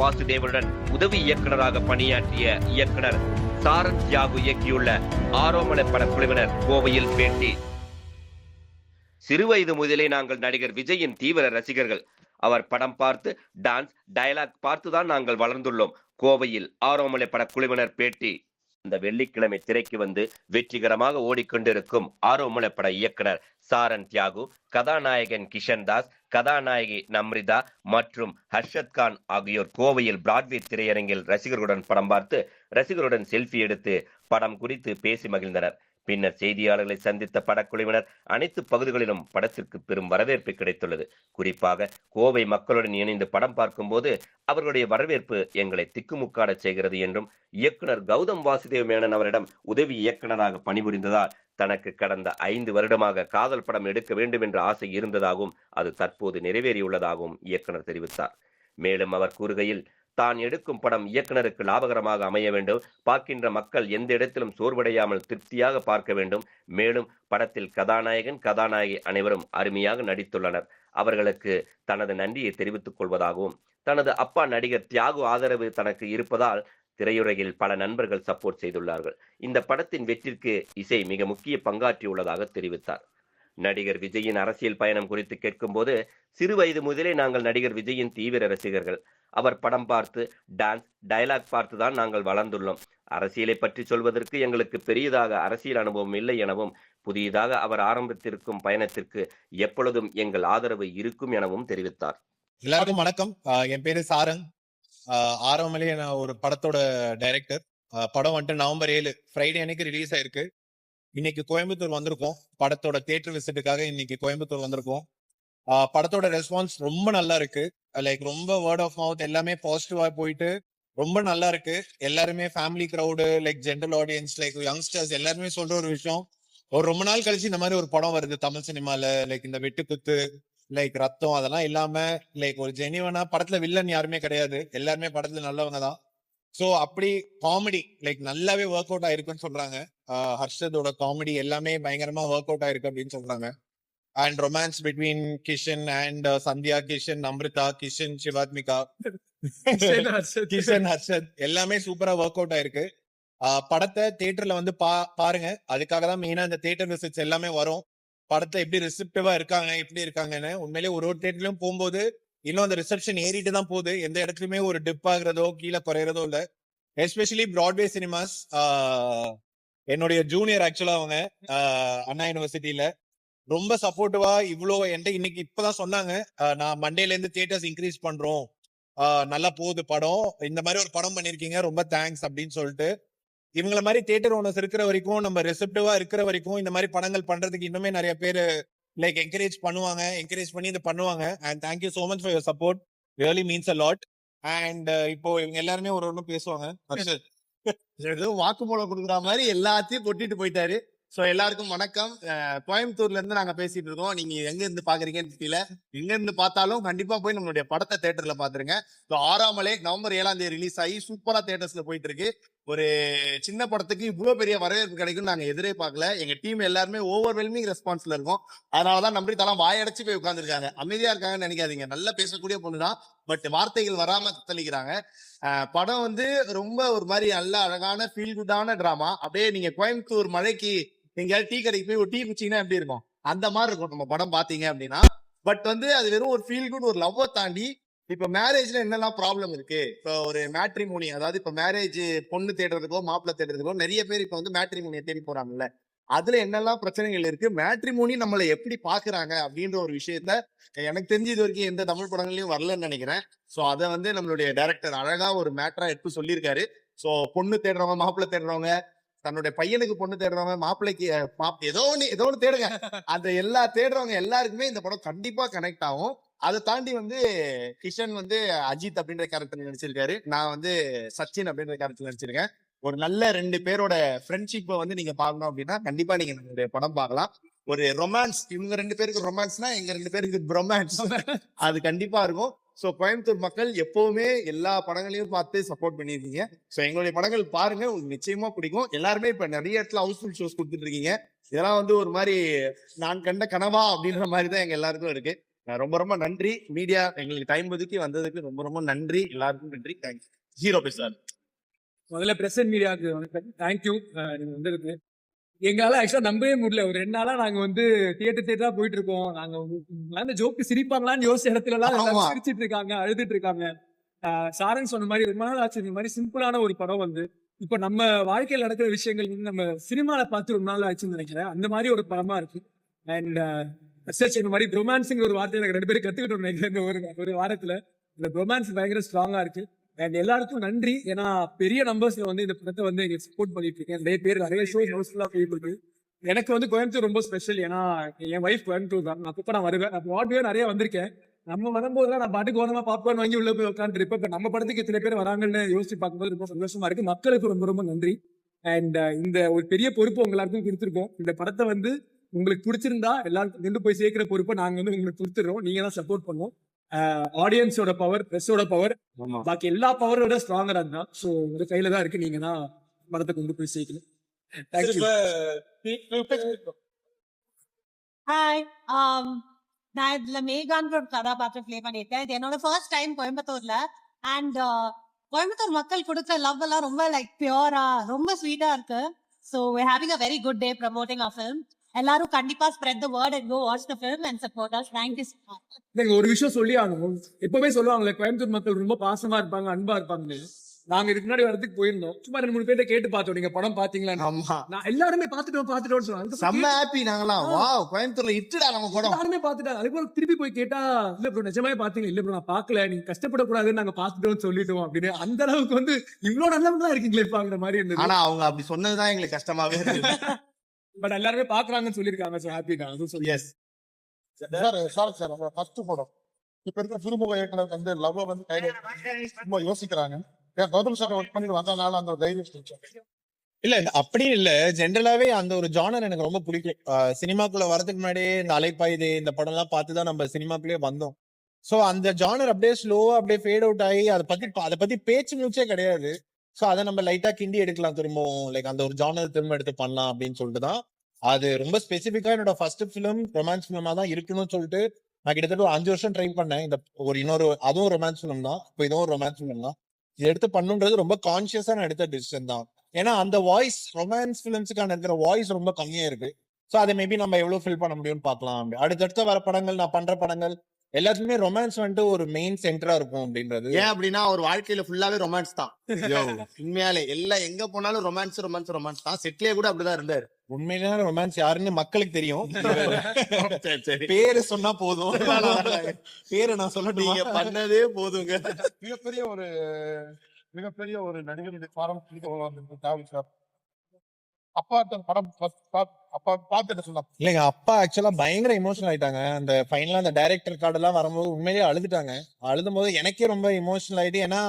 வாசுதேவனுடன் உதவி இயக்குநராக பணியாற்றிய இயக்குனர் சாரன் தியாகு இயக்கியுள்ள ஆரோமலை படக்குழுவினர் கோவையில் பேட்டி. சிறுவயது முதலே நாங்கள் நடிகர் விஜயின் தீவிர ரசிகர்கள். அவர் படம் பார்த்து, டான்ஸ், டயலாக் பார்த்துதான் நாங்கள் வளர்ந்துள்ளோம். கோவையில் ஆரோமலை படக்குழுவினர் பேட்டி. இந்த வெள்ளிக்கிழமை திரைக்கு வந்து வெற்றிகரமாக ஓடிக்கொண்டிருக்கும் ஆரோமலை பட இயக்குனர் சாரன் தியாகு, கதாநாயகன் கிஷன் தாஸ், கதாநாயகி நம்ரிதா மற்றும் ஹர்ஷத் கான் ஆகியோர் கோவையில் பிராட்வே திரையரங்கில் ரசிகர்களுடன் படம் பார்த்து, ரசிகர்களுடன் செல்ஃபி எடுத்து படம் குறித்து பேசி மகிழ்ந்தனர். பின்னர் செய்தியாளர்களை சந்தித்த படக்குழுவினர் அனைத்து பகுதிகளிலும் படத்திற்கு பெரும் வரவேற்பு கிடைத்துள்ளது. குறிப்பாக கோவை மக்களுடன் இணைந்து படம் பார்க்கும் போது அவர்களுடைய வரவேற்பு எங்களை திக்குமுக்காட செய்கிறது என்றும், இயக்குனர் கௌதம் வாசுதேவ் மேனன் அவரிடம் உதவி இயக்குனராக பணிபுரிந்ததால் தனக்கு கடந்த 5 வருடமாக காதல் படம் எடுக்க வேண்டும் என்ற ஆசை இருந்ததாகவும் அது தற்போது நிறைவேறியுள்ளதாகவும் இயக்குனர் தெரிவித்தார். மேலும் அவர் கூறுகையில், தான் எடுக்கும் படம் இயக்குனருக்கு லாபகரமாக அமைய வேண்டும், பார்க்கின்ற மக்கள் எந்த இடத்திலும் சோர்வடையாமல் திருப்தியாக பார்க்க வேண்டும். மேலும் படத்தில் கதாநாயகன், கதாநாயகி அனைவரும் அருமையாக நடித்துள்ளனர். அவர்களுக்கு தனது நன்றியை தெரிவித்துக் கொள்வதாகவும், தனது அப்பா நடிகர் தியாகு ஆதரவு தனக்கு இருப்பதால் திரையுலகில் பல நண்பர்கள் சப்போர்ட் செய்துள்ளார்கள். இந்த படத்தின் வெற்றிக்கு இசை மிக முக்கிய பங்காற்றியுள்ளதாக தெரிவித்தார். நடிகர் விஜயின் அரசியல் பயணம் குறித்து கேட்கும்போது, சிறு வயது முதலே நாங்கள் நடிகர் விஜயின் தீவிர ரசிகர்கள். அவர் படம் பார்த்து, டான்ஸ், டயலாக் பார்த்துதான் நாங்கள் வளர்ந்துள்ளோம். அரசியலை பற்றி சொல்வதற்கு எங்களுக்கு பெரியதாக அரசியல் அனுபவம் இல்லை எனவும், புதியதாக அவர் ஆரம்பித்திருக்கும் பயணத்திற்கு எப்பொழுதும் எங்கள் ஆதரவு இருக்கும் எனவும் தெரிவித்தார். எல்லாருக்கும் வணக்கம். என் பேரு சாரங். ஆரம்பமே நான் ஒரு படத்தோட டைரக்டர். படம் வந்துட்டு நவம்பர் 7 ஃப்ரைடே அன்னைக்கு ரிலீஸ் ஆயிருக்கு. இன்னைக்கு கோயம்புத்தூர் வந்திருக்கோம். படத்தோட தியேட்டர் விசிட்டுக்காக இன்னைக்கு கோயம்புத்தூர் வந்திருக்கோம். படத்தோட ரெஸ்பான்ஸ் ரொம்ப நல்லா இருக்கு. லைக் ரொம்ப வேர்ட் ஆஃப் மவுத் எல்லாமே பாசிட்டிவா போயிட்டு ரொம்ப நல்லா இருக்கு. எல்லாருமே family crowd, like general audience, like youngsters எல்லாருமே சொல்ற ஒரு விஷயம், ஒரு ரொம்ப நாள் கழிச்சு இந்த மாதிரி ஒரு படம் வருது தமிழ் சினிமால. லைக் இந்த வெட்டுக்குத்து, லைக் ரத்தம் அதெல்லாம் இல்லாம, லைக் ஒரு ஜெனியூனா படத்துல வில்லன் யாருமே கிடையாது, எல்லாருமே படத்துல நல்லவங்க தான். சோ அப்படி காமெடி லைக் நல்லாவே ஒர்க் அவுட் ஆயிருக்குன்னு சொல்றாங்க. ஹர்ஷதோட காமெடி எல்லாமே பயங்கரமா ஒர்க் அவுட் ஆயிருக்கு அப்படின்னு சொல்றாங்க. And romance between Kishan and Sandhya, Kishan Amrita, Kishan Shivathmika, Kishan Harshad எல்லாமே சூப்பரா ஒர்க் அவுட் ஆயிருக்கு. படத்தை தியேட்டர்ல வந்து பாருங்க. அதுக்காக தான் மெயினா இந்த தியேட்டர் விசிட்ஸ் எல்லாமே வரும். படத்தை எப்படி ரிசெப்டிவா இருக்காங்க, எப்படி இருக்காங்கன்னு. உண்மையிலேயே ஒரு தியேட்டர்லயும் போகும்போது இன்னும் அந்த ரிசப்ஷன் ஏறிட்டு தான் போகுது. எந்த இடத்துலயுமே ஒரு டிப் ஆகுறதோ கீழே குறையறதோ இல்ல. Especially Broadway cinemas. என்னுடைய ஜூனியர் ஆக்சுவலா அவங்க அண்ணா யூனிவர்சிட்டியில ரொம்ப சப்போர்ட்டிவா இவ்வளோ என்கிட்ட இன்னைக்கு இப்பதான் சொன்னாங்க, நான் மண்டேல இருந்து தியேட்டர்ஸ் இன்க்ரீஸ் பண்றோம், நல்லா போகுது படம், இந்த மாதிரி ஒரு படம் பண்ணிருக்கீங்க, ரொம்ப தேங்க்ஸ் அப்படின்னு சொல்லிட்டு. இவங்கள மாதிரி தியேட்டர் ஓனர்ஸ் இருக்கிற வரைக்கும், நம்ம ரிசெப்டிவா இருக்கிற வரைக்கும் இந்த மாதிரி படங்கள் பண்றதுக்கு இன்னுமே நிறைய பேர் லைக் என்கரேஜ் பண்ணுவாங்க, என்கரேஜ் பண்ணி இதை பண்ணுவாங்க. And thank you so much for your support, really means a lot. And இப்போ இவங்க எல்லாருமே ஒரு ஒன்றும் பேசுவாங்க. ஏதோ வாக்குமூலம் கொடுக்குற மாதிரி எல்லாத்தையும் கொட்டிட்டு போயிட்டாரு. சோ எல்லாருக்கும் வணக்கம். கோயம்புத்தூர்ல இருந்து நாங்க பேசிட்டு இருக்கோம். நீங்க எங்க இருந்து பாக்குறீங்கன்னு தெரியல. எங்க இருந்து பார்த்தாலும் கண்டிப்பா போய் நம்மளுடைய படத்தை தியேட்டர்ல பாத்துருங்க. ஆறாமலே நவம்பர் 7ஆம் தேதி ரிலீஸ் ஆகி சூப்பரா தியேட்டர்ஸ்ல போயிட்டு இருக்கு. ஒரு சின்ன படத்துக்கு இவ்வளவு பெரிய வரவேற்பு கிடைக்கும் நாங்க எதிரே பார்க்கல. எங்க டீம் எல்லாருமே ஓவர்வெல்மிங் ரெஸ்பான்ஸ்ல இருக்கும். அதனாலதான் நம்பித்தலாம் வாயடைச்சு போய் உட்காந்துருக்காங்க. அமைதியா இருக்காங்கன்னு நினைக்காதீங்க, நல்லா பேசக்கூடிய பொண்ணுதான். பட் வார்த்தைகள் வராம தத்தளிக்கிறாங்க. படம் வந்து ரொம்ப ஒரு மாதிரி நல்ல அழகான ஃபீல் குட்டான டிராமா. அப்படியே நீங்க கோயம்புத்தூர் மழைக்கு எங்கேயாவது டீ கடைக்கு போய் ஒரு டீ குச்சிங்கன்னா எப்படி இருக்கும், அந்த மாதிரி இருக்கும் நம்ம படம் பாத்தீங்க அப்படின்னா. பட் வந்து அது வெறும் ஒரு ஃபீல் குட், ஒரு லவ்வை தாண்டி இப்ப மேரேஜ்ல என்னெல்லாம் ப்ராப்ளம் இருக்கு. இப்போ ஒரு மேட்ரிமோனி, அதாவது இப்ப மேரேஜ் பொண்ணு தேடுறதுக்கோ மாப்பிள்ளை தேடுறதுக்கோ நிறைய பேர் இப்ப வந்து மேட்ரிமோனியை தேடி போறாங்கல்ல, அதுல என்னெல்லாம் பிரச்சனைகள் இருக்கு, மேட்ரிமோனி நம்மளை எப்படி பாக்குறாங்க அப்படின்ற ஒரு விஷயத்த எனக்கு தெரிஞ்சு இது வரைக்கும் எந்த தமிழ் படங்கள்லயும் வரலன்னு நினைக்கிறேன். சோ அதை வந்து நம்மளுடைய டைரக்டர் அழகா ஒரு மேட்டரா எடுத்து சொல்லியிருக்காரு. சோ பொண்ணு தேடுறவங்க, மாப்பிள்ளை தேடுறவங்க, தன்னுடைய பையனுக்கு பொண்ணு தேடுறவங்க, மாப்பிள்ளைக்கு ஏதோ ஒண்ணு தேடுங்க, அந்த எல்லா தேடுறவங்க எல்லாருக்குமே இந்த படம் கண்டிப்பா கனெக்ட் ஆகும். அதை தாண்டி வந்து கிஷன் வந்து அஜித் அப்படின்ற கேரக்டர் நடிச்சிருக்காரு, நான் வந்து சச்சின் அப்படின்ற கேரக்டர் நடிச்சிருக்கேன். ஒரு நல்ல 2 பேரோட ஃப்ரெண்ட்ஷிப்பை வந்து நீங்க பார்க்கணும் அப்படின்னா கண்டிப்பா நீங்க நம்மளுடைய படம் பார்க்கலாம். ஒரு ரொமான்ஸ், இவங்க 2 பேருக்கு ரொமான்ஸ்னா எங்க 2 பேருக்கு ரொமான்ஸ் அது கண்டிப்பா இருக்கும். சோ கோயம்புத்தூர் மக்கள் எப்பவுமே எல்லா படங்களையும் பார்த்து சப்போர்ட் பண்ணிருக்கீங்க. சோ எங்களுடைய படங்கள் பாருங்க, உங்களுக்கு நிச்சயமா பிடிக்கும். எல்லாருமே இப்ப நிறைய இடத்துல ஹவுஸ்ஃபுல் ஷோஸ் கொடுத்துட்டு இருக்கீங்க. இதெல்லாம் வந்து ஒரு மாதிரி நான் கண்ட கனவா அப்படின்ற மாதிரி தான் எங்க எல்லாருக்கும் இருக்கு. ரொம்ப ரொம்ப நன்றி மீடியா எங்களுக்கு டைம் ஒதுக்கி வந்ததுக்கு ரொம்ப ரொம்ப நன்றி, எல்லாருக்கும் நன்றி. தேங்க்ஸ். ஹீரோ பேசுறாரு. முதல்ல பிரஸ் அண்ட் மீடியாவுக்கு வணக்கம். தேங்க்யூ நீங்க வந்திருக்கு. எங்களால ஆக்சுவலா நம்பவே முடியல. ஒரு 2 நாளா நாங்க வந்து தியேட்டரா போயிட்டு இருக்கோம். நாங்க அந்த ஜோக்கு சிரிப்பாங்களான்னு யோசிச்ச இடத்துல எல்லாம் எல்லாரும் ஆமா. சிரிச்சிட்டு இருக்காங்க, அழுதுட்டு இருக்காங்க. சாரன் சொன்ன மாதிரி ரொம்ப நாள் ஆச்சு இந்த மாதிரி சிம்பிளான ஒரு படம் வந்து இப்ப நம்ம வாழ்க்கையில் நடக்கிற விஷயங்கள் வந்து நம்ம சினிமால பார்த்து ரொம்ப நாள் ஆச்சுன்னு நினைக்கிறேன். அந்த மாதிரி ஒரு படமா இருக்கு. அண்ட் இந்த மாதிரி ரொமான்ஸுங்கிற ஒரு வார்த்தை எனக்கு 2 பேரும் கத்துக்கிட்டோம் நினைக்கிறேன். இந்த ஒரு வாரத்துல இந்த ரொமான்ஸ் பயங்கர ஸ்ட்ராங்கா இருக்கு. அண்ட் எல்லாருக்கும் நன்றி. ஏன்னா பெரிய நம்பர்ஸ்ல வந்து இந்த படத்தை வந்து எங்களுக்கு சப்போர்ட் பண்ணிட்டு இருக்கேன். நிறைய பேர் நிறைய ஷோஸ் ஹவுஸ்ஃபுல்லா போயிட்டு இருக்கு. எனக்கு வந்து கோயம்புத்தூர் ரொம்ப ஸ்பெஷல். ஏன்னா என் வைஃப் கோயம்புத்தூர் தான். அப்பப்ப நான் வருவேன். அப்போ வாட்வே நிறைய வந்திருக்கேன். நம்ம வரும்போதுலாம் நான் பாட்டுக்கு ஓரமா பாப்கார்ன் வாங்கி உள்ள போய் உட்காந்துருப்பேன். இப்ப நம்ம படத்துக்கு இத்தனை பேர் வராங்கன்னு யோசிச்சு பார்க்கும்போது ரொம்ப சந்தோஷமா இருக்கு. மக்களுக்கு ரொம்ப ரொம்ப நன்றி. அண்ட் இந்த ஒரு பெரிய பொறுப்பு உங்க எல்லாருக்கும் கொடுத்துருக்கோம். இந்த படத்தை வந்து உங்களுக்கு பிடிச்சிருந்தா எல்லாருக்கும் கொண்டு போய் சேர்க்கிற பொறுப்பை நாங்க வந்து உங்களுக்கு கொடுத்துடுறோம். நீங்க தான் சப்போர்ட் பண்ணுவோம். ஆடியன்ஸோட பவர், பிரஸோட பவர், ஆமா. பாக்கி எல்லா பவரோட ஸ்ட்ராங்கரா இருந்தா சோ உங்க கையில தான் இருக்கு. நீங்க தான் படத்தை கொண்டு போய் சேர்க்கணும். ஹாய் நான் இதுல மேகான்ற ஒரு கதாபாத்திரம் பிளே பண்ணியிருக்கேன். இது என்னோட ஃபர்ஸ்ட் டைம் கோயம்புத்தூர்ல. அண்ட் கோயம்புத்தூர் மக்கள் கொடுக்குற லவ் எல்லாம் ரொம்ப லைக் பியூரா ரொம்ப ஸ்வீட்டா இருக்கு. So we're having a very good day promoting our film. எல்லாரும் கண்டிப்பா spread the word and go watch the film and support us. Thank you so much. நீங்க ஒரு விஷயம் சொல்லி ஆகணும். எப்பவுமே சொல்லுவாங்களே கோயம்புத்தூர் மக்கள் ரொம்ப பாசமா இருப்பாங்க, அன்பா இருப்பாங்க. நாங்க இதுக்கு முன்னாடி வரதுக்கு போயிருந்தோம். சும்மா 2-3 பேர்ட்ட கேட்டு பார்த்தோம், நீங்க படம் பாத்தீங்களா? ஆமா. நான் எல்லாருமே பாத்துட்டோம் சொன்னாங்க. செம்ம ஹாப்பி நாங்களாம். வாவ், கோயம்புத்தூர்ல இட்டுடா நம்ம படம். எல்லாருமே பாத்துட்டாங்க. அதுக்கு திருப்பி போய் கேட்டா இல்ல ப்ரோ நிஜமாவே பாத்தீங்க? இல்ல ப்ரோ நான் பாக்கல, நீங்க கஷ்டப்படக்கூடாதுன்னு நாங்க பாத்துட்டோம்னு சொல்லிட்டோம் அப்படின்னு. அந்த அளவுக்கு வந்து இவ்வளவு நல்லவங்களா இருக்கீங்களே பாக்குற மாதிரி இருந்தது. ஆனா அவங்க அப்படி சொன்னதுதான் எங்களுக்கு கஷ்டமாவே இருந்தது. பட் எல்லாருமே பாக்குறாங்கன்னு சொல்லிருக்காங்க. சோ ஹாப்பி தான். அதுவும் சொல்லி எஸ். சார் நம்ம ஃபர்ஸ்ட் படம் இப்ப இருக்க புதுமுக இயக்குனர் வந்து லவ் வந்து கையில ரொம்ப யோசிக்கிறாங்க. ஏன் கௌதம் சார் ஒர்க் பண்ணிட்டு வந்தனால அந்த தைரியம் இல்ல அப்படி இல்ல, ஜென்ரலாவே அந்த ஒரு ஜானர் எனக்கு ரொம்ப பிடிக்கும். சினிமாக்குள்ள வரதுக்கு முன்னாடியே இந்த அலைப்பாயுதே இந்த படம் எல்லாம் பார்த்துதான் நம்ம சினிமாக்குள்ளே வந்தோம். சோ அந்த ஜானர் அப்படியே ஸ்லோவா அப்படியே ஃபேட் அவுட் ஆகி அதை பத்தி பேச்சு மூச்சே கிடையாது. சோ அதை நம்ம லைட்டா கிண்டி எடுக்கலாம் திரும்பவும், லைக் அந்த ஒரு ஜானர் திரும்ப எடுத்து பண்ணலாம் அப்படின்னு சொல்லிட்டு தான். அது ரொம்ப ஸ்பெசிபிக்கா என்னோட ஃபர்ஸ்ட் பிலிம் ரொமான்ஸ் பிலிமா தான் இருக்கணும்னு சொல்லிட்டு நான் கிட்டத்தட்ட 5 வருஷம் ட்ரை பண்ணேன். இந்த இன்னொரு அதுவும் ரொமான்ஸ் பிலிம் தான், இப்போ இதுவும் ரொமான்ஸ் பிலிம் தான். இது எடுத்து பண்ணுன்றது ரொம்ப கான்சியஸா நான் எடுத்த டிசிஷன் தான். ஏன்னா அந்த வாய்ஸ் ரொமான்ஸ் பிலிம்ஸுக்கான இருக்கிற வாய்ஸ் ரொம்ப கம்மியா இருக்கு. சோ அதை மேபி நம்ம எவ்வளவு ஃபில் பண்ண முடியும்னு பார்க்கலாம். அடுத்தடுத்த வர படங்கள், நான் பண்ற படங்கள் எல்லாத்துக்குமே ரொமான்ஸ் வந்துட்டு ஒரு மெயின் சென்டரா இருக்கும் அப்படின்றது. ஏன் அப்படின்னா ஒரு வாழ்க்கையில ஃபுல்லாவே ரொமான்ஸ் தான். உண்மையாலே எல்லாம் எங்க போனாலும் ரொமான்ஸ் தான். செட்லயே கூட அப்படிதான் இருந்தாரு. உண்மையிலான ரொமான்ஸ் யாருன்னு மக்களுக்கு தெரியும். சரி சரி, பேரு சொன்னா போதும். பேரு நான் சொல்ல நீங்க பண்ணதே போதுங்க. மிகப்பெரிய ஒரு நடிகருடைய பாரம் தாவி சார். அப்பாட்ட படம் அப்பா பார்த்துட்டு சொன்னாங்க. இல்லைங்க, அப்பா ஆக்சுவலா பயங்கர எமோஷனல் ஆயிட்டாங்க. அந்த ஃபைனலா அந்த டைரக்டர் கார்டு எல்லாம் வரும்போது உண்மையிலேயே அழுதுட்டாங்க. அழுதும் போது எனக்கே ரொம்ப எமோஷனல் ஆயிட்டு. ஏன்னா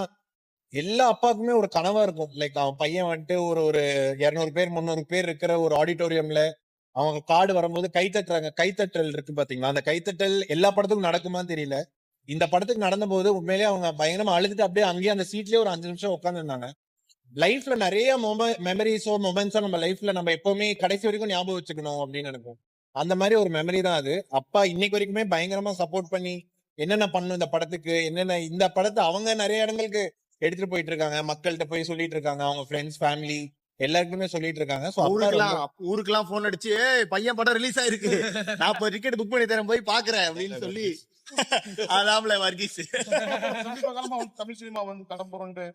எல்லா அப்பாவுக்குமே ஒரு கனவா இருக்கும். லைக் அவன் பையன் வந்துட்டு ஒரு 200 பேர் 300 பேர் இருக்கிற ஒரு ஆடிட்டோரியம்ல அவங்க கார்டு வரும்போது கைத்தட்டல் இருக்கு பாத்தீங்களா? அந்த கைத்தட்டல் எல்லா படத்துக்கும் நடக்குமான்னு தெரியல. இந்த படத்துக்கு நடந்த போது உண்மையிலேயே அவங்க பயங்கரமா அழுதுட்டு அப்படியே அங்கேயே அந்த சீட்லயே ஒரு 5 நிமிஷம் உட்காந்துருந்தாங்க. லைஃப்ல நிறைய மெமரிஸோ மொமெண்ட்ஸோ நம்ம லைஃப்ல நம்ம எப்பவுமே கடைசி வரைக்கும் ஞாபகம் வச்சுக்கணும் அப்படின்னு நினைப்போம். அந்த மாதிரி ஒரு மெமரி தான் அது. அப்பா இன்னைக்கு வரைக்குமே பயங்கரமா சப்போர்ட் பண்ணி என்னென்ன பண்ணும் இந்த படத்துக்கு, என்னென்ன இந்த படத்தை அவங்க நிறைய இடங்களுக்கு எடுத்துட்டு போயிட்டு இருக்காங்க. மக்கள்கிட்ட போய் சொல்லிட்டு இருக்காங்க. அவங்க ஃப்ரெண்ட்ஸ், ஃபேமிலி எல்லாருக்குமே சொல்லிட்டு இருக்காங்க. ஊருக்கெல்லாம் போன் அடிச்சு பையன் படம் ரிலீஸ் ஆயிருக்கு, நான் இப்ப டிக்கெட் புக் பண்ணி தரேன் போய் பாக்குறேன் அப்படின்னு சொல்லி அதாம்ல வர்கீஸ் தமிழ் சினிமா வந்து தடம் புரண்டு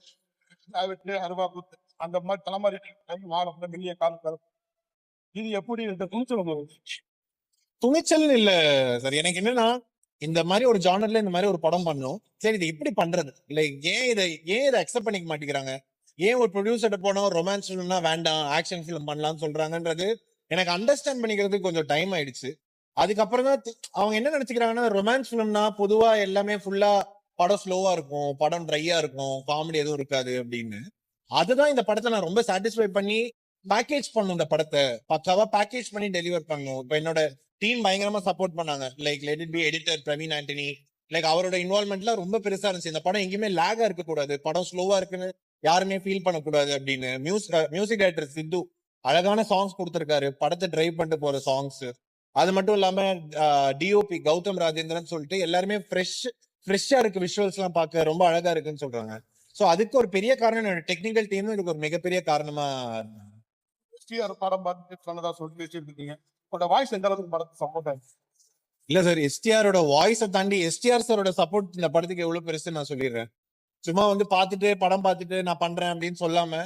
அருவா குத்து அந்த மாதிரி தலைமுறை வெளியே காலம். இது எப்படி துணிச்சல் இல்ல சார். எனக்கு என்னன்னா இந்த மாதிரி ஒரு ஜானர்ல இந்த மாதிரி ஒரு படம் பண்ணணும். சரி, இது எப்படி பண்றது? இல்ல ஏன் இதை அக்செப்ட் பண்ணிக்க மாட்டேங்கிறாங்க? ஏன் ஒரு ப்ரொடியூசர்ட்ட போனோம் ரொமான்ஸ் ஃபிலிம்னா வேண்டாம் ஆக்ஷன் ஃபிலிம் பண்ணலாம்னு சொல்றாங்கன்றது எனக்கு அண்டர்ஸ்டாண்ட் பண்ணிக்கிறதுக்கு கொஞ்சம் டைம் ஆயிடுச்சு. அதுக்கப்புறம் தான் அவங்க என்ன நினைச்சுக்கிறாங்கன்னா ரொமான்ஸ் ஃபிலிம்னா பொதுவா எல்லாமே ஃபுல்லா படம் ஸ்லோவா இருக்கும், படம் ட்ரையா இருக்கும், காமெடி எதுவும் இருக்காது அப்படின்னு. அதுதான் இந்த படத்தை நான் ரொம்ப சாட்டிஸ்ஃபை பண்ணி பேக்கேஜ் பண்ணும். இந்த படத்தை பக்காவா பேக்கேஜ் பண்ணி டெலிவர் பண்ணும். இப்ப என்னோட டீம் பயங்கரமா சப்போர்ட் பண்ணாங்க. Like let it be editor Praveen Antony, like அவரோட இன்வால்மெண்ட்லாம் ரொம்ப பெருசா இருந்துச்சு. இந்த படம் எங்கேயுமே லேகா இருக்கக்கூடாது, படம் ஸ்லோவா இருக்குன்னு யாருமே ஃபீல் பண்ணக்கூடாது அப்படின்னு. மியூசிக் டைரக்டர் சித்து அழகான சாங்ஸ் கொடுத்திருக்காரு. படத்தை டிரைவ் பண்ணிட்டு போற சாங்ஸ் அது மட்டும் இல்லாம டிஓபி கௌதம் ராஜேந்திரன் சொல்லிட்டு எல்லாருமே ஃப்ரெஷ்ஷா இருக்கு, விஷுவல்ஸ் எல்லாம் பார்க்க ரொம்ப அழகா இருக்குன்னு சொல்றாங்க. சோ அதுக்கு ஒரு பெரிய காரணம் என்னோட டெக்னிக்கல் டீம் இதுக்கு ஒரு மிகப்பெரிய காரணமா. எஸ்டிஆர் படம் பார்த்து சொன்னதா சொல்லிட்டு வச்சிருக்கீங்க. உங்களோட வாய்ஸ் எந்த அளவுக்கு படத்துக்கு சப்போர்ட் ஆயிடுச்சு? இல்ல சார், எஸ்டிஆரோட வாய்ஸை தாண்டி எஸ்டிஆர் சாரோட சப்போர்ட் இந்த படத்துக்கு எவ்வளவு பெருசு நான் சொல்லிடுறேன். சும்மா வந்து படம் பார்த்துட்டு நான் பண்றேன் அப்படின்னு சொல்லாம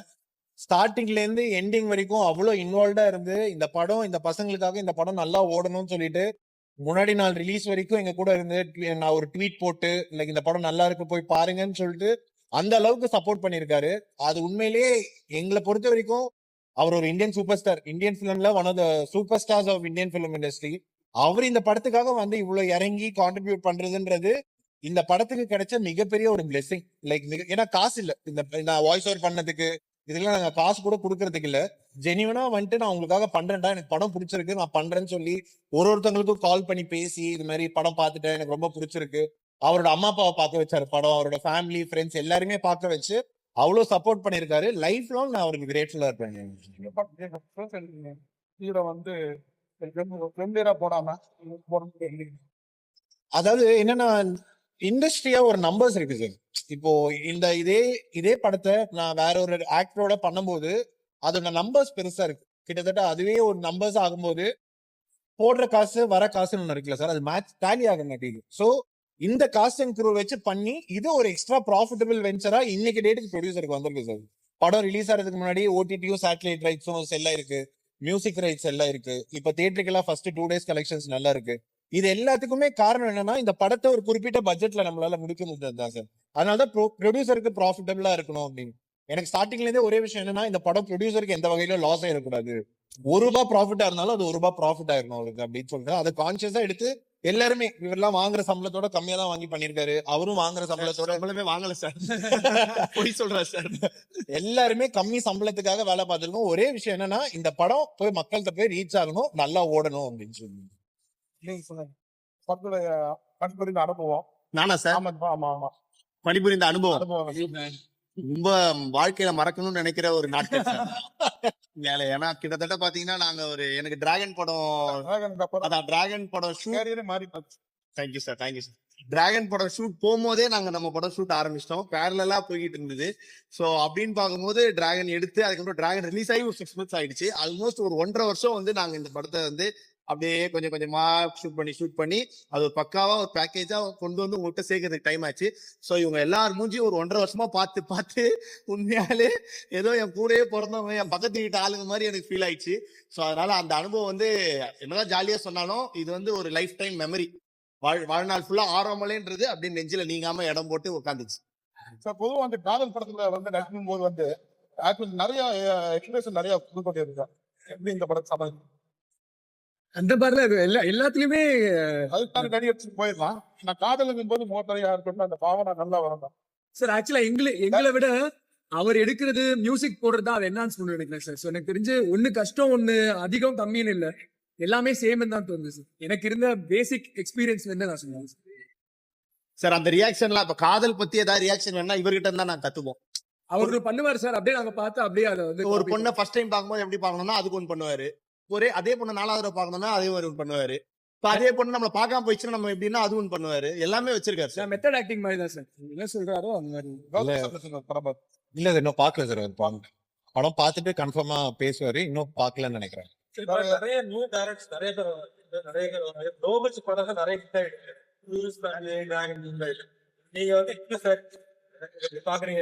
ஸ்டார்டிங்ல இருந்து எண்டிங் வரைக்கும் அவ்வளவு இன்வால்வ்டா இருந்து இந்த பசங்களுக்காக இந்த படம் நல்லா ஓடணும்னு சொல்லிட்டு முன்னாடி நாள் ரிலீஸ் வரைக்கும் எங்க கூட இருந்து நான் ஒரு ட்வீட் போட்டு லைக் இந்த படம் நல்லா இருக்கு போய் பாருங்கன்னு சொல்லிட்டு அந்த அளவுக்கு சப்போர்ட் பண்ணிருக்காரு. அது உண்மையிலேயே எங்களை பொறுத்த வரைக்கும் அவர் ஒரு இந்தியன் சூப்பர் ஸ்டார், இந்தியன் பிலிம்ல one of the superstars of Indian film industry. அவர் இந்த படத்துக்காக வந்து இவ்வளவு இறங்கி கான்ட்ரிபியூட் பண்றதுன்றது இந்த படத்துக்கு கிடைச்ச மிகப்பெரிய ஒரு பிளெஸிங். லைக் ஏன்னா காசு இல்ல இந்த வாய்ஸ் ஓவர் பண்ணதுக்கு, இதெல்லாம் நாங்க காசு கூட கொடுக்கறதுக்கு இல்ல. ஜெனியூனா வந்துட்டு நான் உங்களுக்காக பண்றேன்டா, எனக்கு படம் பிடிச்சிருக்கு நான் பண்றேன்னு சொல்லி ஒருத்தவங்களுக்கும் கால் பண்ணி பேசி இது மாதிரி படம் பார்த்துட்டேன் எனக்கு ரொம்ப பிடிச்சிருக்கு. அவரோட அம்மா அப்பாவை பார்க்க வச்சாரு படம், அவரோட ஃபேமிலி ஃப்ரெண்ட்ஸ் எல்லாருமே பார்க்க வச்சு அவ்வளவு சப்போர்ட் பண்ணிருக்காரு. லைஃப் லாங் நான் அவருக்கு கிரேட்ஃபுல்லா இருப்பேன். ஹீரோ வந்து ஃப்ரெண்டரா போடாம அதாவது என்னன்னா இண்டஸ்ட்ரியா ஒரு நம்பர்ஸ் இருக்கு சார். இப்போ இதே படத்தை நான் வேற ஒரு ஆக்டரோட பண்ணும்போது அதோட நம்பர்ஸ் பெருசா இருக்கு. கிட்டத்தட்ட அதுவே ஒரு நம்பர்ஸ் ஆகும்போது போடுற காசு வர காசுன்னு ஒண்ணு இருக்குல்ல சார், அது மேட்ச் டேலி ஆக மாட்டேங்குது. சோ இந்த காஸ்ட் அண்ட் க்ரூ வச்சு பண்ணி இது ஒரு எக்ஸ்ட்ரா ப்ராஃபிட்டபிள் வெஞ்சரா இன்னைக்கு டேட்டுக்கு ப்ரொடியூசருக்கு வந்திருக்கு சார். படம் ரிலீஸ் ஆகிறதுக்கு முன்னாடி ஓடிடியும் சேட்டலைட் ரைட்ஸும் எல்லாம் இருக்கு, மியூசிக் ரைட்ஸ் எல்லாம் இருக்கு. இப்ப தியேட்டருக்கெல்லாம் ஃபர்ஸ்ட் 2 days கலெக்ஷன்ஸ் நல்லா இருக்கு. இது எல்லாத்துக்குமே காரணம் என்னன்னா இந்த படத்தை ஒரு குறிப்பிட்ட பட்ஜெட்ல நம்மளால முடிக்க முடியாது சார். அதனாலதான் ப்ரொடியூசருக்கு ப்ராஃபிட்டபிளா இருக்கணும் அப்படின்னு. எனக்கு ஸ்டார்டிங்ல இருந்தே ஒரே விஷயம் என்னன்னா இந்த படம் ப்ரொடியூசருக்கு எந்த வகையிலும் லாஸ் ஆயிடக்கூடாது. ₹1 ப்ராஃபிட்டா இருந்தாலும் அது ₹1 ப்ராஃபிட் ஆயிருக்கும் அவருக்கு அப்படின்னு சொல்லிட்டு அதை கான்சியஸா எடுத்து எல்லாருமே இவரெல்லாம் வாங்குற சம்பளத்தோட கம்மியா தான் வாங்கி பண்ணிருக்காரு. அவரும் வாங்குற சம்பளத்தோட வாங்கல சார், போய் சொல்றாரு சார். எல்லாருமே கம்மி சம்பளத்துக்காக வேலை பார்த்திருக்கோம். ஒரே விஷயம் என்னன்னா இந்த படம் போய் மக்கள்கிட்ட போய் ரீச் ஆகணும், நல்லா ஓடணும் அப்படின்னு சொல்லி. படத்துடைய பணிபுரிந்த அனுபவம். நானா சார்? ஆமா பணிபுரிந்த அனுபவம் அனுபவம் ரொம்ப வாழ்க்கையில மறக்கணும்னு நினைக்கிற ஒரு நாட்கள் சார். ஏன்னா கிட்டத்தட்ட பாத்தீங்கன்னா நாங்க எனக்கு டிராகன் படம் ஷூட் மாறி. Thank you sir. டிராகன் படம் ஷூட் போகும்போதே நம்ம படம் ஷூட் ஆரம்பிச்சிட்டோம், பேரலா போய்கிட்டு இருந்தது. சோ அப்படின்னு பார்க்கும்போது டிராகன் எடுத்து அதுக்கப்புறம் டிராகன் ரிலீஸ் ஆகி ஒரு 6 months ஆயிடுச்சு. ஆல்மோஸ்ட் ஒரு 1.5 வருஷம் நாங்க இந்த படத்தை அப்படியே கொஞ்சம் கொஞ்சமா ஷூட் பண்ணி அது ஒரு பக்காவா ஒரு பேக்கேஜா கொண்டு வந்து உங்கள்கிட்ட சேர்க்கறதுக்கு டைம் ஆச்சு. சோ இவங்க எல்லாரும் மூஞ்சி ஒரு 1.5 வருஷமா பார்த்து உண்மையாலே ஏதோ என் கூடயே பிறந்தவங்க, என் பக்கத்து வீட்டு ஆளுங்க மாதிரி எனக்கு ஃபீல் ஆயிடுச்சு. சோ அதனால அந்த அனுபவம் என்னதான் ஜாலியா சொன்னாலும் இது ஒரு லைஃப் டைம் மெமரி. வாழ்நாள் ஃபுல்லா ஆரோமலைன்றது அப்படின்னு நெஞ்சில நீங்காம இடம் போட்டு உட்காந்துச்சு. சார் பொதுவாக காதல் படத்துல நடிக்கும் போது நிறைய எக்ஸ்பிரஷன் நிறைய கொடுக்க இருக்கா, எப்படி இந்த படத்தை சமாளிக்கும்? அந்த மாதிரிலாம் எல்லாத்துலயுமே அதுக்கான நடிகர் போயிடலாம். நான் காதலுக்கும் போது மோத்தரையா இருக்கணும், அந்த பாவனை நல்லா வரணும் சார். ஆக்சுவலா எங்களை விட அவர் எடுக்கிறது மியூசிக் போடுறது தான் அதை என்ஹான்ஸ் பண்ணி எடுக்கிறேன் சார். ஸோ எனக்கு தெரிஞ்சு ஒண்ணு கஷ்டம் ஒண்ணு அதிகம் கம்மின்னு இல்லை, எல்லாமே சேம் தான் தோணுது சார். எனக்கு இருந்த பேசிக் எக்ஸ்பீரியன்ஸ் நான் சொல்லுவேன் சார். அந்த ரியாக்ஷன்லாம் இப்ப காதல் பத்தி ஏதாவது ரியாக்ஷன் வேணா இவர்கிட்ட இருந்தா நான் கத்துவோம். அவரு பண்ணுவாரு சார். அப்படியே நாங்க பார்த்து அப்படியே அதை ஒரு பொண்ணை ஃபர்ஸ்ட் டைம் பார்க்கும்போது எப்படி பார்க்கணும்னா அதுக்கு ஒன்று பண்ணுவாரு. அதே பொண்ணு 4வது பார்க்கணும்னா அதே ஒரு பண்ணுவாரு. அதே பொண்ணு நம்மள பார்க்காம போயிடுச்சுன்னா நம்ம எப்படின்னா அது ஒன்று பண்ணுவாரு. எல்லாமே வச்சிருக்காரு சார். மெத்தட் ஆக்டிங் மாதிரி தான் சார். என்ன சொல்றாரோ அந்த மாதிரி. இல்ல இன்னும் பாக்கல சார். படம் பார்த்துட்டு கன்ஃபார்மா பேசுவாரு, இன்னும் பாக்கலன்னு நினைக்கிறேன். நிறைய நியூ டைரக்டர்ஸ் நிறைய நோபல்ஸ் படம் நிறைய ஹிட் ஆயிடுச்சு. நீங்க பாக்குறீங்க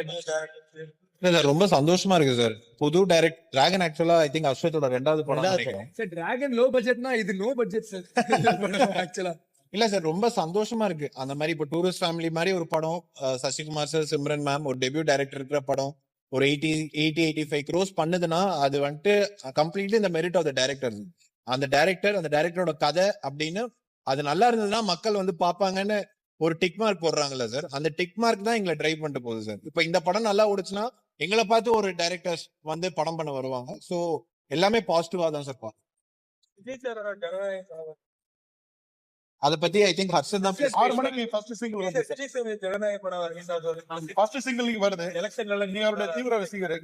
ரொம்ப சந்தோஷமா இருக்கு சார். புது டிராகன் ஆக்சுவலா ஐ திங்க் அஸ்வத்தோட 2வது படம் நினைக்கிறேன் சார். டிராகன் லோ பட்ஜெட்னா இது நோ பட்ஜெட் சார் ஆக்சுவலா. இல்ல சார், ரொம்ப சந்தோஷமா இருக்கு. அந்த மாதிரி இப்போ டூரிஸ்ட் ஃபேமிலி மாதிரி ஒரு படம், சசிகுமார் சார், சிம்ரன் மேம் ஒரு டெபியூ டைரக்டர் இருக்கிற படம் ஒரு 80-85 crores பண்ணுதுன்னா அது வந்துட்டு கம்ப்ளீட்லி இந்த மெரிட் ஆஃப் த டைரக்டர். அந்த டைரக்டரோட கதை அப்படின்னு அது நல்லா இருந்ததுன்னா மக்கள் பாப்பாங்கன்னு ஒரு டிக் மார்க் போடுறாங்கல்ல சார், அந்த டிக் மார்க் தான் எங்களை டிரைவ் பண்ணிட்டு போகுது சார். இப்ப இந்த படம் நல்லா ஓடுச்சுன்னா எங்களை பார்த்து ஒரு டைரக்டர்ஸ் படம் பண்ண வருவாங்க. சோ எல்லாமே பாசிட்டிவா தான் சார் பார்ப்போம். அத பத்தி ஐ திங்க் ஹர்ஷன் தான் 6 மணிக்கு ஃபர்ஸ்ட் சிங்கிள் வருது. எலெக்ஷன்ல நீங்க அவரோட தீவிர ரசிகர்.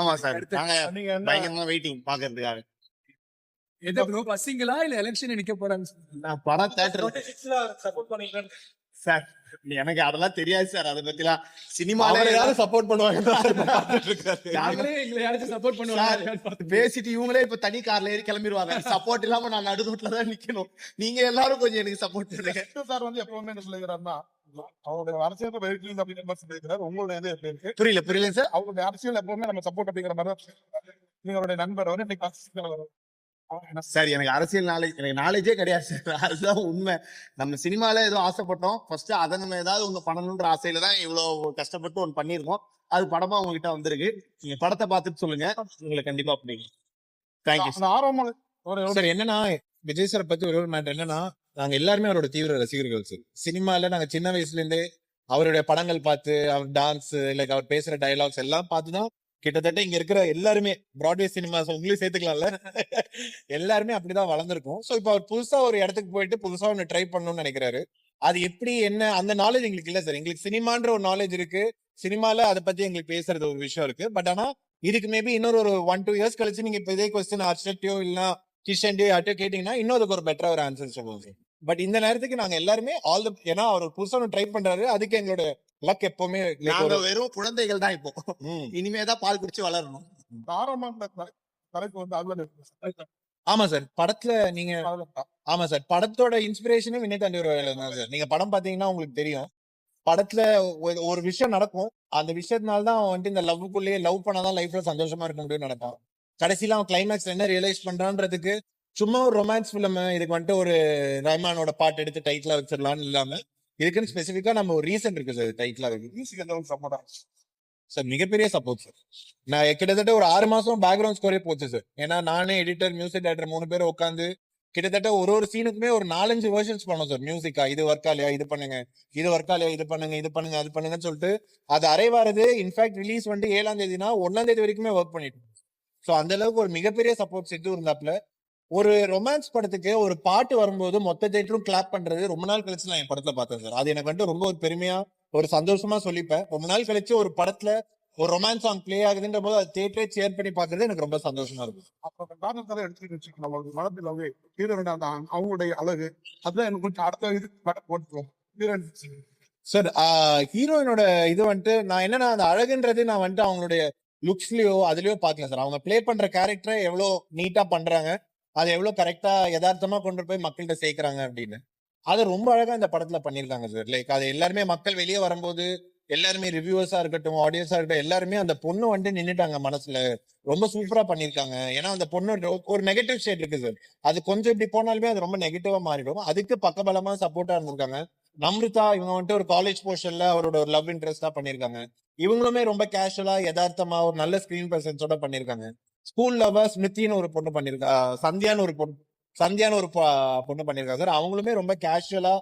ஆமா சார், நாங்க பயங்கரமா வெயிட்டிங் பாக்குறதுக்காக. எது ப்ரோ பசிங்களா இல்ல எலெக்ஷன் நிக்க போறாங்க? நான் படம் தேட்டர் சப்போர்ட் பண்ணீங்களா சார், எனக்கு அதெல்லாம் தெரியாது சார். அதை பத்திலாம் சினிமால அவரை யாரும் சப்போர்ட் பண்ணுவாங்க நாங்களே எங்களை யாராச்சும் சப்போர்ட் பண்ணுவாங்க பேசிட்டு இவங்களே இப்ப தனி கார்ல ஏறி கிளம்பிடுவாங்க. சப்போர்ட் இல்லாம நான் நடு ரோட்ல தான் நிக்கணும். நீங்க எல்லாரும் கொஞ்சம் எனக்கு சப்போர்ட் பண்ணுங்க. சார் வந்து எப்பவுமே என்ன சொல்லுகிறாருன்னா அவருடைய அரசியல் வெயிட்டிங் அப்படிங்கிற மாதிரி சொல்லியிருக்கிறார். உங்களுடைய இது எப்படி இருக்கு? புரியல சார். அவருடைய அரசியல் எப்பவுமே நம்ம சப்போர்ட் அப்படிங்கிற மாதிரி தான் சொல்லியிருக்காரு. நீங்களுடைய நண்பர் அவர் இன்னைக்கு அரசியல் வரும். சார், எனக்கு அரசியல் எனக்கு நாலேஜே கிடையாது சார். அதுதான் உண்மை. நம்ம சினிமால ஏதோ ஆசைப்பட்டோம் ஃபர்ஸ்ட், அதை நம்ம ஏதாவது ஒண்ணு பண்ணணும்ன்ற ஆசையில தான் இவ்வளவு கஷ்டப்பட்டு ஒண்ணு பண்ணிருக்கோம். அது படமா உங்ககிட்ட வந்திருக்கு. நீங்க படத்தை பார்த்துட்டு சொல்லுங்க, உங்களுக்கு கண்டிப்பா பிடிக்கும். தேங்க்யூ அந்த ஆர்வம் ஒரு சார். என்னன்னா விஜய் சார் பத்தி ஒரு மேட்டர் என்னன்னா, நாங்க எல்லாருமே அவரோட தீவிர ரசிகர்கள் சார். சினிமால நாங்க சின்ன வயசுல இருந்தே அவருடைய படங்கள் பார்த்து, அவர் டான்ஸ், லைக் அவர் பேசுற டயலாக்ஸ் எல்லாம் பார்த்துதான் கிட்டத்தட்ட இங்க இருக்கிற எல்லாருமே பிராட்வே சினிமாஸ் உங்களையும் சேர்த்துக்கலாம்ல, எல்லாருமே அப்படிதான் வளர்ந்துருக்கும். சோ இப்ப அவர் புதுசா ஒரு இடத்துக்கு போயிட்டு புதுசா ஒண்ணு ட்ரை பண்ணணும்னு நினைக்கிறாரு. அது எப்படி என்ன அந்த நாலேஜ் எங்களுக்கு இல்ல சார். எங்களுக்கு சினிமான்ற ஒரு நாலேஜ் இருக்கு, சினிமால அதை பத்தி எங்களுக்கு பேசுறது ஒரு விஷயம் இருக்கு. பட் ஆனா இதுக்கு மேபி இன்னொரு ஒரு 1-2 இயர்ஸ் கழிச்சு நீங்க இப்ப இதே கொஸ்டின் ஹர்ஷட்டையோ இல்ல கிஷன்டையோ யார்ட்டையோ கேட்டீங்கன்னா இன்னும் அதுக்கு ஒரு பெட்டரா ஒரு ஆன்சர் சொல்லுவோம். பட் இந்த நேரத்துக்கு நாங்க எல்லாருமே ஏன்னா அவர் புதுசா ஒன்று ட்ரை பண்றாரு. அதுக்கு எங்களோட லக் எப்பவுமே நாங்க வெறும் குழந்தைகள் தான் இப்போ. இனிமேதான் பால் குடிச்சு வளரணும். ஆரம்பமான தலைப்பு வந்து அதுல ஆமா சார். படத்துல நீங்க ஆமா சார், படத்தோட இன்ஸ்பிரேஷனும் வினய் தாண்டி ஒரு தான் சார். நீங்க படம் பாத்தீங்கன்னா உங்களுக்கு தெரியும், படத்துல ஒரு விஷயம் நடக்கும், அந்த விஷயத்தினால்தான் அவன் வந்துட்டு இந்த லவ்வுக்குள்ளேயே லவ் பண்ணாதான் லைஃப்ல சந்தோஷமா இருக்க முடியும்னு நினைப்பான். கடைசியில அவன் கிளைமேக்ஸ் என்ன ரியலைஸ் பண்றான்றதுக்கு சும்மா ஒரு ரொமான்ஸ் பிலிம் இதுக்கு வந்துட்டு ஒரு ரஹ்மானோட பாட்டு எடுத்து டைட்டிலா வச்சிடலாம்னு இல்லாம இதுக்குன்னு ஸ்பெசிபிக்கா நம்ம ஒரு ரீசன் இருக்கு சார் டைட்டிலா இருக்கு. மியூசிக் எந்த சப்போர்ட் சார் மிகப்பெரிய சப்போர்ட் சார். நான் கிட்டத்தட்ட ஒரு 6 மாசம் பேக்ரவுண்ட் ஸ்கோரே போச்சு சார். ஏன்னா நானே எடிட்டர், மியூசிக் டைரக்டர் 3 பேர் உட்காந்து கிட்டத்தட்ட ஒரு சீனுக்குமே ஒரு 4-5 வெர்ஷன்ஸ் பண்ணோம் சார். மியூசிக்கா இது ஒர்க் ஆலையா, இது பண்ணுங்க, இது ஒர்க் ஆலையா, இது பண்ணுங்க, இது பண்ணுங்க, அது பண்ணுங்கன்னு சொல்லிட்டு அது அரைவாரது. இன்ஃபேக்ட் ரிலீஸ் வந்து 7ஆம் தேதினா 1ஆம் தேதி வரைக்குமே ஒர்க் பண்ணிட்டு. சோ அந்த அளவுக்கு ஒரு மிகப்பெரிய சப்போர்ட் சித்து இருந்தாப்ல. ஒரு ரொமான்ஸ் படத்துக்கு ஒரு பாட்டு வரும்போது மொத்த தேட்டரும் கிளாப் பண்றது ரொம்ப நாள் கழிச்சு நான் என் படத்துல பார்த்தேன் சார். அது எனக்கு வந்துட்டு ரொம்ப ஒரு பெருமையா ஒரு சந்தோஷமா சொல்லிப்பேன். ரொம்ப நாள் கழிச்சு ஒரு படத்துல ஒரு ரொமான்ஸ் சாங் பிளே ஆகுதுன்ற போது அது தேட்டரே ஷேர் பண்ணி பாக்குறது எனக்கு ரொம்ப சந்தோஷமா இருக்கும். அப்புறம் காரணத்தால எடுத்துக்கிட்டு வச்சுக்கணும். நம்மளுக்கு மனதில் ஹீரோயின் அவங்களுடைய அழகு அதுதான் எனக்கு கொஞ்சம் அடுத்த இது போட்டுருவோம் ஹீரோயின் சார். ஹீரோயினோட இது வந்துட்டு நான் என்னன்னா அந்த அழகுன்றது நான் வந்துட்டு அவங்களுடைய லுக்ஸ்லயோ அதுலயோ பாக்கல சார். அவங்க பிளே பண்ற கேரக்டரை எவ்வளவு நீட்டா பண்றாங்க, அதை எவ்வளவு கரெக்டா யதார்த்தமா கொண்டு போய் மக்கள்கிட்ட சேர்க்கிறாங்க அப்படின்னு அதை ரொம்ப அழகா இந்த படத்துல பண்ணிருக்காங்க சார். லைக் அது எல்லாருமே மக்கள் வெளியே வரும்போது எல்லாருமே ரிவ்யூவர்ஸா இருக்கட்டும், ஆடியன்ஸா இருக்கட்டும், எல்லாருமே அந்த பொண்ணு வந்துட்டு நின்னுட்டாங்க மனசுல. ரொம்ப சூப்பரா பண்ணிருக்காங்க. ஏன்னா அந்த பொண்ணு ஒரு நெகட்டிவ் ஷேட் இருக்கு சார். அது கொஞ்சம் இப்படி போனாலுமே அது ரொம்ப நெகட்டிவா மாறிடும். அதுக்கு பக்கபலமா சப்போர்ட்டா இருந்திருக்காங்க. நம்ருதா இவங்க வந்துட்டு ஒரு காலேஜ் போர்ஷன்ல அவரோட ஒரு லவ் இன்ட்ரெஸ்டா பண்ணிருக்காங்க. இவங்களுமே ரொம்ப கேஷுவலா யதார்த்தமா ஒரு நல்ல ஸ்கிரீன் பிரசன்ஸோட பண்ணிருக்காங்க. ஸ்கூல் லவ் ஸ்மிருத்தின்னு ஒரு பொண்ணு பண்ணிருக்கா, சந்தியான்னு ஒரு பொண்ணு பண்ணிருக்காங்க சார். அவங்களுமே ரொம்ப கேஷுவலா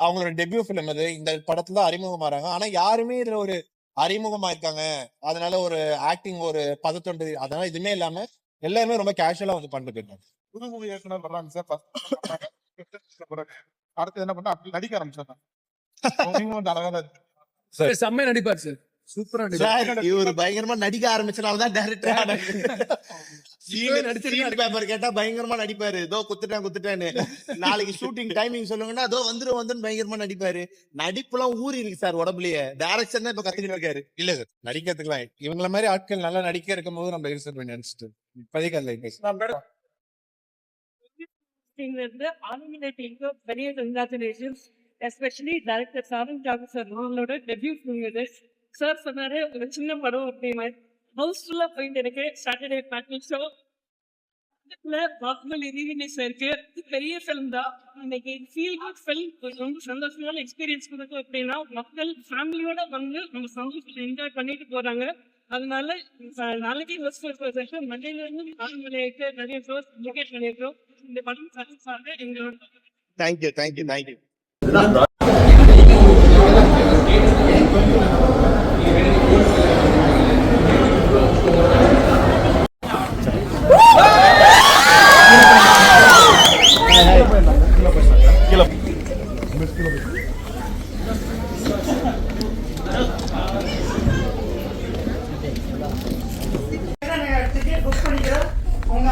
அவங்களோட டெபியூ பிலிம் அது இந்த படத்துல அறிமுகமாறாங்க. ஆனா யாருமே இதுல ஒரு அறிமுகமா இருக்காங்க அதனால ஒரு ஆக்டிங் ஒரு பதத்தொண்டு அதனால இதுமே இல்லாம எல்லாருமே ரொம்ப கேஷுவலா வந்து பண்ணிட்டு போயிருக்காங்க. புதுமுக இயக்குனர் வர்றாங்க சார். அடுத்து என்ன பண்ணா நடிக்க ஆரம்பிச்சாங்க. செம்மையா நடிப்பார் சார். சூப்பரா நடிப்பார். இவர் பயங்கரமா நடிக்க ஆரம்பிச்சனாலதான் டைரக்டர் பேப்பர் கேட்டா பயங்கரமா நடிப்பாரு. ஏதோ குத்துட்டேன்னு நாளைக்கு ஷூட்டிங் டைமிங் சொல்லுங்கன்னா அதோ வந்துரும் பயங்கரமா நடிப்பாரு. நடிப்புலாம் ஊறி இருக்கு சார் உடம்புலயே. டைரக்ஷன் தான் இப்ப கத்துக்கிட்டு இருக்காரு. இல்ல சார் நடிக்கிறதுக்குலாம் இவங்கள மாதிரி ஆட்கள் நல்லா நடிக்க இருக்கும் போது நம்ம ரிசர்வ் பண்ணி நினைச்சிட்டு இப்போதைக்கு அந்த பெரிய congratulations, especially director Sarang Jagar sir அவங்களோட டெபியூ ஃபிலிம் இது. சார் சொன்னாரு ஒரு சின்ன படம் அப்படின்னு ஹவுஸ்ஃபுல்லா போயிட்டு இருக்கு. சாட்டர்டே பேட்டன் ஷோ பாகுபலி ரீரிலீஸ் இருக்கு. பெரிய ஃபிலிம் தான். இன்னைக்கு ஃபீல் குட் ஃபிலிம், ரொம்ப சந்தோஷமான எக்ஸ்பீரியன்ஸ் கொடுக்கும். எப்படின்னா மக்கள் ஃபேமிலியோட வந்து நம்ம சந்தோஷத்தை என்ஜாய் பண்ணிட்டு போறாங்க. அதனால நாளைக்கு மண்டேல இருந்து 4 மணி ஆயிட்டு நிறைய ஷோஸ் டிக்கெட் பண்ணியிருக்கோம். இந்த படம் சக்சஸ் ஆக எங்களோட தேங்க்யூ.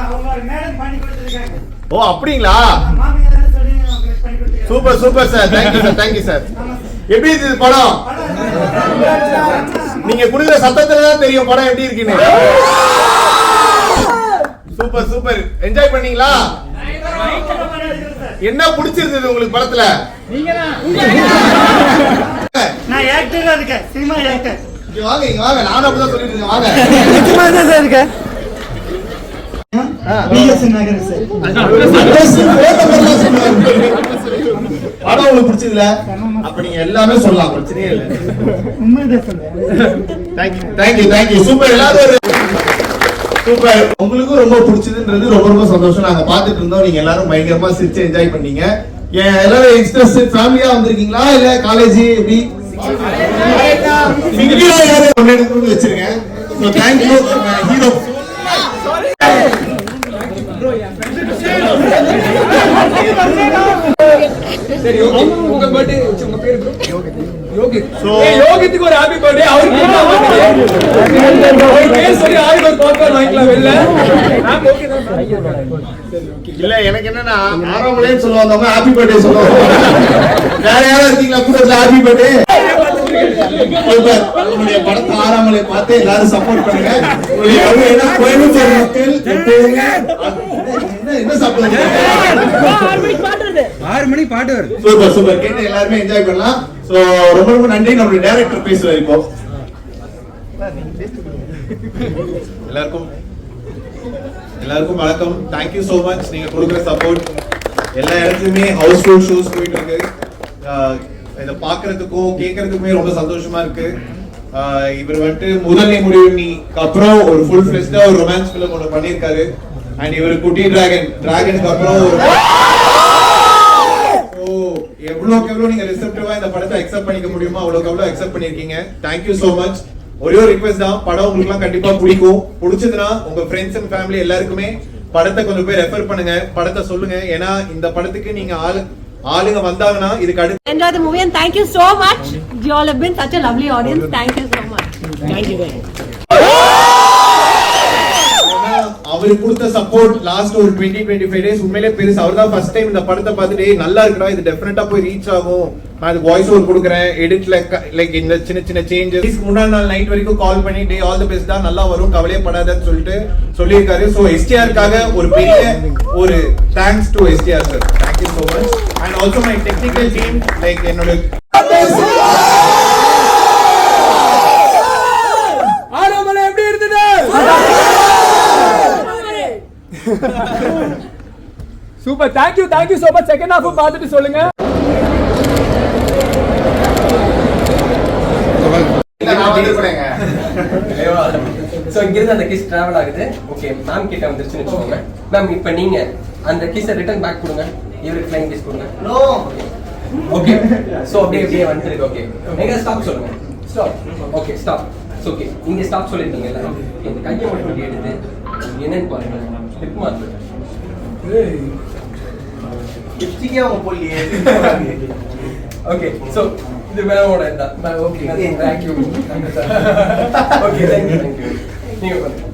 அவங்க மேடம் பண்ணி கொடுத்துருக்காங்க. ஓ அப்படிங்களா? Super super sir, thank you sir, thank you sir. எப்படி இருந்தது படம்? நீங்க குடுக்குற சத்தத்துல தான் தெரியும் படம் எப்படி இருக்குன்னு. சூப்பர் சூப்பர், என்ஜாய் பண்ணீங்களா? என்ன பிடிச்சிருந்தது உங்களுக்கு படத்துல? நான் ஆக்டரா இருக்கேன், சினிமா ஆக்டர். இங்க வாங்க, இங்க வாங்க, நானும் அப்படிதான் சொல்லிட்டு இருக்கேன், வாங்க. சினிமா தான் சார் இருக்கேன். பிஎஸ்என் நகர் சார். படம் உங்களுக்கு பிடிச்சதுல? அப்ப நீங்க எல்லாமே சொல்லலாம், பிரச்சனையே இல்ல. உண்மைதான் சொல்றேன். Thank you thank you thank you. சூப்பர், எல்லாரும் சூப்பர். உங்களுக்கும் ரொம்ப பிடிச்சதுன்றது ரொம்ப ரொம்ப சந்தோஷம். நாங்க பாத்துட்டு இருந்தோம், நீங்க எல்லாரும் பயங்கரமா சிரிச்சு என்ஜாய் பண்ணீங்க. எல்லாரும் யங்ஸ்டர்ஸ் ஃபேமிலியா வந்திருக்கீங்களா இல்ல காலேஜ் எப்படி? சிங்கிளா யாரும் ஒண்ணு எடுத்து வச்சிருங்க. So thank you hero. சரி ஓகே, உங்க பர்த்டே உங்க பேர் ப்ரோ? யோகித். யோகித்துக்கு ஒரு ஹாப்பி பர்த்டே. அவருக்கு ஒரு பேர் சொல்லி ஆளுக்கு ஒரு பாப்கார்ன் வாங்கிக்கலாம் வெளில. நான் ஓகே தான். இல்ல எனக்கு என்னன்னா ஆரோமலேன்னு சொல்லுவாங்க, ஹாப்பி பர்த்டே சொல்லுவாங்க. வேற யாரும் இருக்கீங்களா கூட ஹாப்பி பர்த்டே? உங்களுடைய படத்தை ஆறாமலை பார்த்து எல்லாரும் சப்போர்ட் பண்ணுங்க. கோயம்புத்தூர் மக்கள் என்ன சாப்பிடுங்க? 6 மணி பாட்டு வருது. சூப்பர் சூப்பர், கேட்டு எல்லாருமே என்ஜாய் பண்ணலாம். சோ ரொம்ப ரொம்ப நன்றி. நம்மளுடைய டைரக்டர் பேசுறாரு இப்போ. எல்லாருக்கும் வணக்கம். Thank you so much. நீங்க கொடுக்குற சப்போர்ட் எல்லா இடத்துலயுமே ஹவுஸ்ஃபுல் ஷோஸ் போயிட்டு இருக்கு. இதை பாக்குறதுக்கும் கேட்கறதுக்குமே ரொம்ப சந்தோஷமா இருக்கு. இவர் வந்துட்டு முதல் முடிவுக்கு அப்புறம் ஒரு ஃபுல் ஃபிளெஷ்டா ஒரு ரொமான்ஸ் ஃபிலிம் ஒன்று பண்ணியிருக்காரு. அண்ட் இவர் குட்டி டிராகனுக்கு அப்புறம் எவ்வளவுக்கு எவ்வளவு நீங்க ரிசெப்டிவா இந்த படத்தை அக்செப்ட் பண்ணிக்க முடியுமோ அவ்வளவுக்கு எவ்வளவு அக்செப்ட் பண்ணிருக்கீங்க. Thank you so much. ஒரே ஒரு ரிக்வெஸ்ட் தான், படம் உங்களுக்கு எல்லாம் கண்டிப்பா பிடிக்கும். பிடிச்சதுன்னா உங்க ஃப்ரெண்ட்ஸ் அண்ட் ஃபேமிலி எல்லாருக்குமே படத்தை கொஞ்சம் போய் ரெஃபர் பண்ணுங்க, படத்தை சொல்லுங்க. ஏன்னா இந்த படத்துக்கு நீங்க ஆளுங்க வந்தாங்கன்னா இதுக்கு அடுத்து Enjoy the movie and thank you so much. You all have been such a lovely audience. Thank you so much. Thank you very much. அவருக்கு கொடுத்த சப்போர்ட் லாஸ்ட் ஒரு 20-25 டேஸ் உண்மையிலே பெருசு. அவர் தான் ஃபர்ஸ்ட் டைம் இந்த படத்தை பார்த்துட்டு நல்லா இருக்குடா, இது டெஃபினட்டா போய் ரீச் ஆகும், நான் இது வாய்ஸ் ஓவர் கொடுக்குறேன், எடிட்ல லைக் இந்த சின்ன சின்ன சேஞ்சஸ் முன்னாடி நாள் நைட் வரைக்கும் கால் பண்ணி டே ஆல் தி பெஸ்ட் தான், நல்லா வரும், கவலையே படாதன்னு சொல்லிட்டு சொல்லியிருக்காரு. ஸோ எஸ்டிஆருக்காக ஒரு பெரிய ஒரு thanks to STR sir. Thank you so much. And also my technical team like என்னோட ஆரோமலை எப்படி இருந்தது? Super, thank you so much. Second half பார்த்துட்டு சொல்லுங்க. சோ இங்க இருந்து அந்த கிஸ் டிராவல் ஆகுது. ஓகே, மேம் கிட்ட வந்துருச்சுன்னு வச்சுக்கோங்க. மேம் இப்போ நீங்க அந்த கிஸ்ஸை ரிட்டர்ன் பேக் கொடுங்க, இவருக்கு ஃப்ளைங் கிஸ் கொடுங்க. No okay. சோ அப்படியே வந்துருக்கு. ஓகே, நீங்க ஸ்டாப் சொல்லுங்க. ஸ்டாப். Okay stop. ஓகே, இங்க ஸ்டாப் சொல்லிருக்கீங்கல்ல, இந்த கையை மட்டும் எடுத்து என்னன்னு பாருங்க. Lip mark. லிப்ஸ்டிக்கே அவங்க போலியே. ஓகே, சோ இது மேமோட தான். Okay, thank you. Okay, thank you. நீங்க பண்ணுங்க.